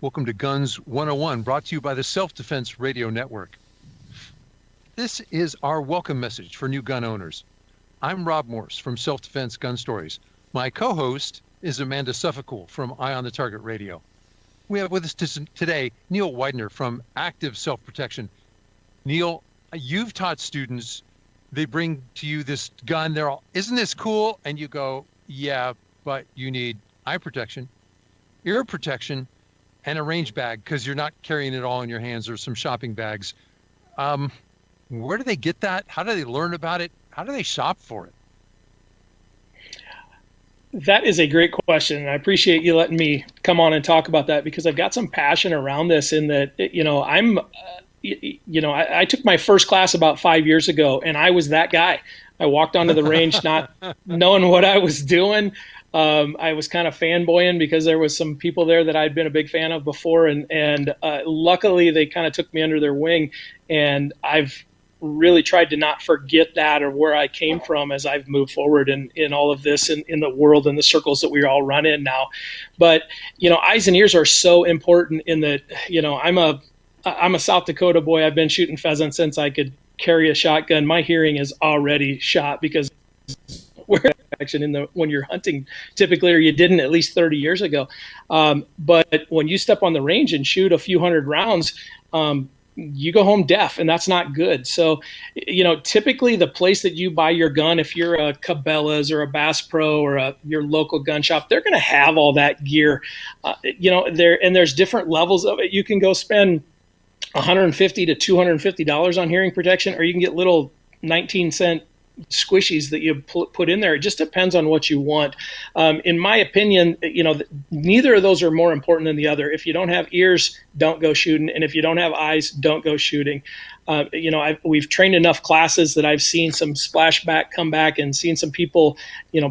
Welcome to Guns 101, brought to you by the Self-Defense Radio Network. This is our welcome message for new gun owners. I'm Rob Morse from Self-Defense Gun Stories. My co-host is Amanda Suffolk from Eye on the Target Radio. We have with us today Neil Widener from Active Self-Protection. Neil, you've taught students, they bring to you this gun, they're all, isn't this cool? And you go, yeah, but you need eye protection, ear protection, and a range bag because you're not carrying it all in your hands or some shopping bags. Where do they get that? How do they learn about it? How do they shop for it? That is a great question. I appreciate you letting me come on and talk about that because I've got some passion around this in that, I took my first class about 5 years ago and I was that guy. I walked onto the range not knowing what I was doing. I was kind of fanboying because there was some people there that I'd been a big fan of before. And luckily they kind of took me under their wing, and I've really tried to not forget that or where I came from as I've moved forward in all of this in the world and the circles that we all run in now. But, eyes and ears are so important in that, I'm a South Dakota boy. I've been shooting pheasants since I could carry a shotgun. My hearing is already shot because when you're hunting typically, or you didn't at least 30 years ago. But when you step on the range and shoot a few hundred rounds, you go home deaf, and that's not good. So, typically the place that you buy your gun, if you're a Cabela's or a Bass Pro or your local gun shop, they're going to have all that gear. There's different levels of it. You can go spend $150 to $250 on hearing protection, or you can get little 19-cent squishies that you put in there. It just depends on what you want. In my opinion, neither of those are more important than the other. If you don't have ears, don't go shooting. And if you don't have eyes, don't go shooting. We've trained enough classes that I've seen some splashback come back and seen some people,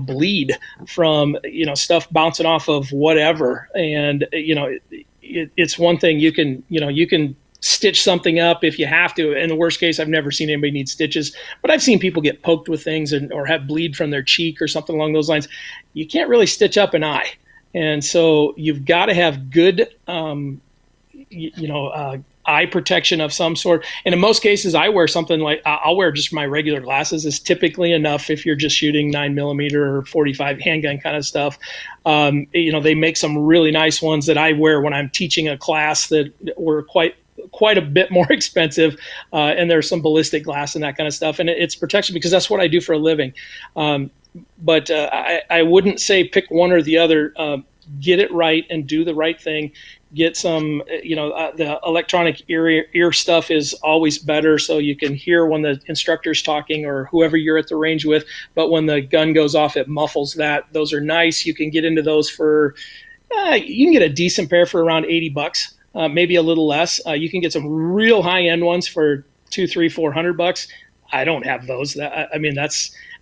bleed from, stuff bouncing off of whatever. And, it's one thing you can stitch something up if you have to. In the worst case, I've never seen anybody need stitches, but I've seen people get poked with things or have bleed from their cheek or something along those lines. You can't really stitch up an eye. And so you've got to have good, eye protection of some sort. And in most cases, I wear something like, I'll wear just my regular glasses is typically enough if you're just shooting 9mm or 45 handgun kind of stuff. They make some really nice ones that I wear when I'm teaching a class that were quite a bit more expensive, and there's some ballistic glass and that kind of stuff, and it's protection because that's what I do for a living. But I wouldn't say pick one or the other. Get it right and do the right thing. Get some, the electronic ear stuff is always better, so you can hear when the instructor's talking or whoever you're at the range with. But when the gun goes off, it muffles that. Those are nice. You can get into those for, you can get a decent pair for around $80. Maybe a little less. You can get some real high-end ones for $200, $300, $400. I don't have those.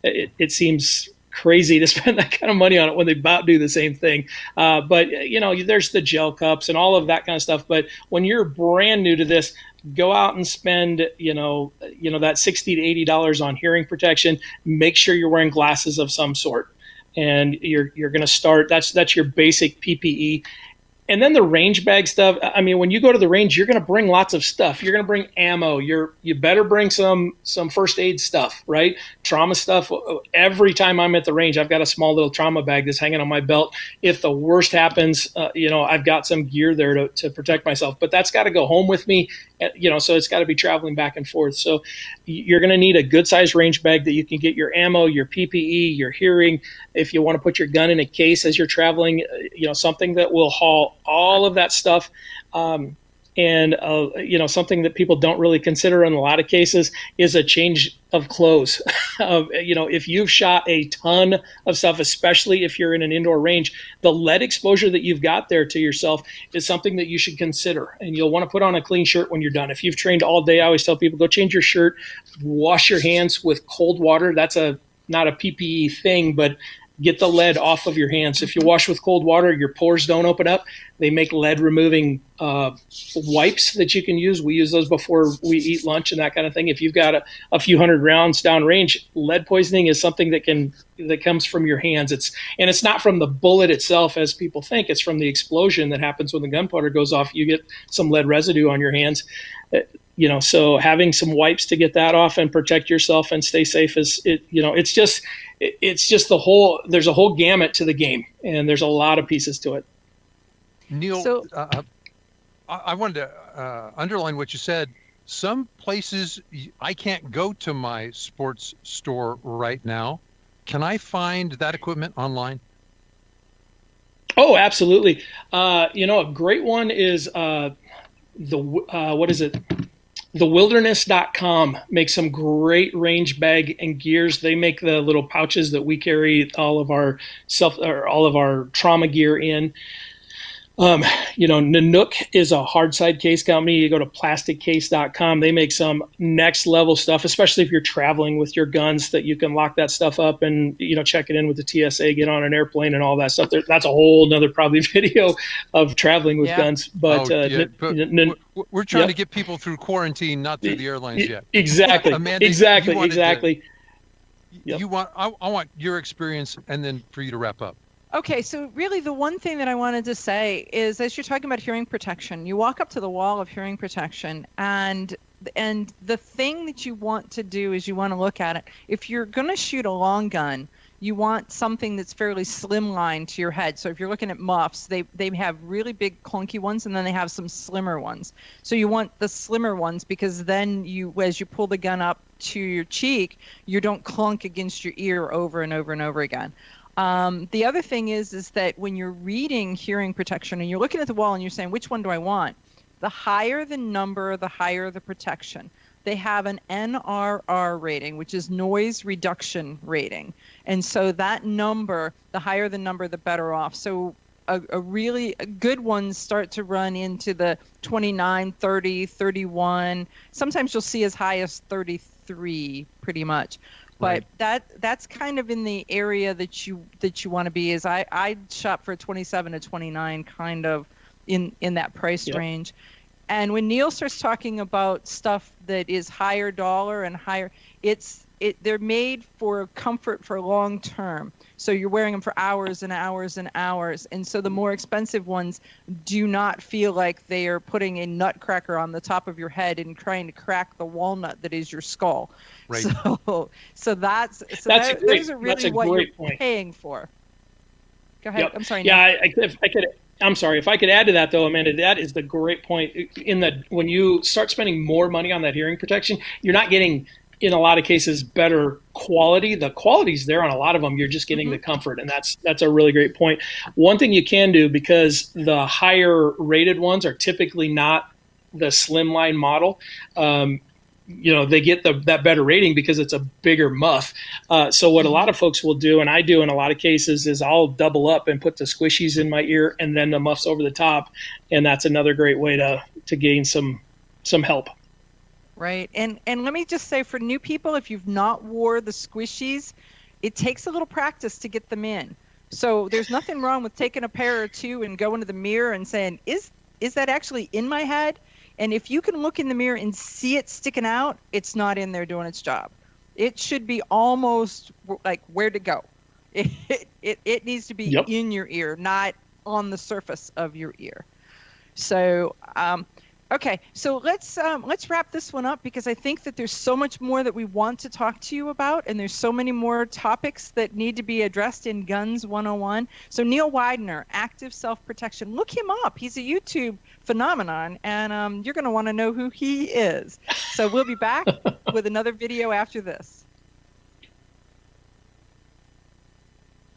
It seems crazy to spend that kind of money on it when they about do the same thing. But there's the gel cups and all of that kind of stuff. But when you're brand new to this, go out and spend that $60 to $80 on hearing protection. Make sure you're wearing glasses of some sort, and you're going to start. That's your basic PPE. And then the range bag stuff, when you go to the range, you're going to bring lots of stuff. You're going to bring ammo. You better bring some first aid stuff, right? Trauma stuff. Every time I'm at the range, I've got a small little trauma bag that's hanging on my belt. If the worst happens, I've got some gear there to protect myself. But that's got to go home with me, so it's got to be traveling back and forth. So you're going to need a good-sized range bag that you can get your ammo, your PPE, your hearing. If you want to put your gun in a case as you're traveling, something that will haul all of that stuff. Something that people don't really consider in a lot of cases is a change of clothes. If you've shot a ton of stuff, especially if you're in an indoor range, the lead exposure that you've got there to yourself is something that you should consider. And you'll want to put on a clean shirt when you're done. If you've trained all day, I always tell people, go change your shirt, wash your hands with cold water. That's not a PPE thing, but get the lead off of your hands. If you wash with cold water, your pores don't open up. They make lead removing wipes that you can use. We use those before we eat lunch and that kind of thing. If you've got a few hundred rounds downrange, lead poisoning is something that comes from your hands. It's not from the bullet itself, as people think. It's from the explosion that happens when the gunpowder goes off. You get some lead residue on your hands. So having some wipes to get that off and protect yourself and stay safe it's just there's a whole gamut to the game, and there's a lot of pieces to it. Neil, I wanted to underline what you said. Some places I can't go to my sports store right now. Can I find that equipment online? Oh, absolutely. A great one is thewilderness.com makes some great range bag and gears. They make the little pouches that we carry all of our trauma gear in. Nanook is a hard side case company. You go to plasticcase.com. They make some next level stuff, especially if you're traveling with your guns, that you can lock that stuff up and, check it in with the TSA, get on an airplane and all that stuff. That's a whole nother probably video of traveling with guns. But, we're trying to get people through quarantine, not through the airlines yet. Exactly. Amanda, exactly. I want your experience and then for you to wrap up. Okay, so really the one thing that I wanted to say is, as you're talking about hearing protection, you walk up to the wall of hearing protection, and the thing that you want to do is you want to look at it. If you're going to shoot a long gun, you want something that's fairly slimline to your head. So if you're looking at muffs, they have really big clunky ones, and then they have some slimmer ones. So you want the slimmer ones, because then as you pull the gun up to your cheek, you don't clunk against your ear over and over and over again. The other thing is that when you're reading hearing protection and you're looking at the wall and you're saying, which one do I want? The higher the number, the higher the protection. They have an NRR rating, which is noise reduction rating. And so that number, the higher the number, the better off. So a really good ones start to run into the 29, 30, 31. Sometimes you'll see as high as 33 pretty much. But that's kind of in the area that you want to be. Is I shop for 27 to 29, kind of in that price range. And when Neil starts talking about stuff that is higher dollar and higher, they're made for comfort for long term. So you're wearing them for hours and hours and hours. And so the more expensive ones do not feel like they are putting a nutcracker on the top of your head and trying to crack the walnut that is your skull. Right. So those are really what you're paying for. Go ahead. Yep. I'm sorry. Yeah, I'm sorry. If I could add to that, though, Amanda, that is the great point. When you start spending more money on that hearing protection, you're not getting, in a lot of cases, better quality. The quality's there on a lot of them. You're just getting the comfort, and that's a really great point. One thing you can do, because the higher rated ones are typically not the slimline model, they get that better rating because it's a bigger muff. So what a lot of folks will do, and I do in a lot of cases, is I'll double up and put the squishies in my ear and then the muffs over the top, and that's another great way to gain some help. Right. And let me just say, for new people, if you've not wore the squishies, it takes a little practice to get them in. So there's nothing wrong with taking a pair or two and going to the mirror and saying, is that actually in my head? And if you can look in the mirror and see it sticking out, it's not in there doing its job. It should be almost like where to go. It needs to be in your ear, not on the surface of your ear. So, okay, so let's wrap this one up, because I think that there's so much more that we want to talk to you about, and there's so many more topics that need to be addressed in Guns 101. So Neil Widener, Active Self-Protection, look him up. He's a YouTube phenomenon, and you're going to want to know who he is. So we'll be back with another video after this.